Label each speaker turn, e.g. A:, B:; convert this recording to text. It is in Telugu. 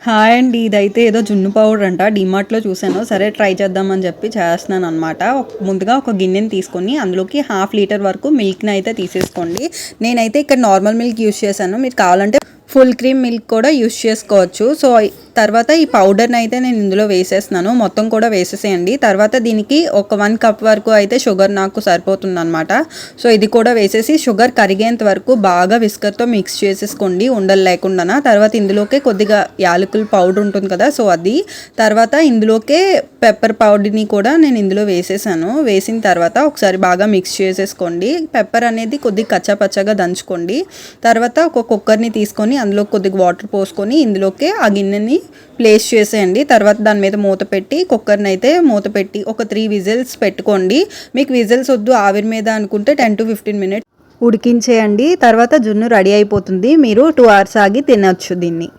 A: హాయ్ అండి. ఇదైతే ఏదో జున్ను పౌడర్ అంట. డీమార్ట్‌లో చూసాను. సరే ట్రై చేద్దామని చెప్పి చేస్తున్నాననమాట. ముందుగా ఒక గిన్నెని తీసుకొని అందులోకి హాఫ్ లీటర్ వరకు మిల్క్‌ని అయితే తీసేసుకోండి. నేనైతే ఇక్కడ నార్మల్ మిల్క్ యూజ్ చేశాను. మీరు కావాలంటే ఫుల్ క్రీమ్ మిల్క్ కూడా యూజ్ చేసుకోవచ్చు. సో తర్వాత ఈ పౌడర్ని అయితే నేను ఇందులో వేసేస్తున్నాను. మొత్తం కూడా వేసేసేయండి. తర్వాత దీనికి ఒక 1 కప్ వరకు అయితే షుగర్ నాకు సరిపోతుందన్నమాట. సో ఇది కూడా వేసేసి షుగర్ కరిగేంత వరకు బాగా విస్కర్తో మిక్స్ చేసేసుకోండి ఉండలు లేకుండా. తర్వాత ఇందులోకే కొద్దిగా యాలకుల పౌడర్ ఉంటుంది కదా, సో అది. తర్వాత ఇందులోకే పెప్పర్ పౌడర్ని కూడా నేను ఇందులో వేసేసాను. వేసిన తర్వాత ఒకసారి బాగా మిక్స్ చేసేసుకోండి. పెప్పర్ అనేది కొద్దిగా కచ్చాపచ్చాగా దంచుకోండి. తర్వాత ఒక కుక్కర్ని తీసుకొని అందులో కొద్దిగా వాటర్ పోసుకొని ఇందులోకి ఆ గిన్నెని ప్లేస్ చేసేయండి. తర్వాత దాని మీద మూత పెట్టి కుక్కర్ని అయితే మూత పెట్టి ఒక 3 విజిల్స్ పెట్టుకోండి. మీకు విజిల్స్ వద్దు ఆవిరి మీద అనుకుంటే 10 to 15 మినిట్స్ ఉడికించేయండి. తర్వాత జున్ను రెడీ అయిపోతుంది. మీరు 2 hours ఆగి తినొచ్చు దీన్ని.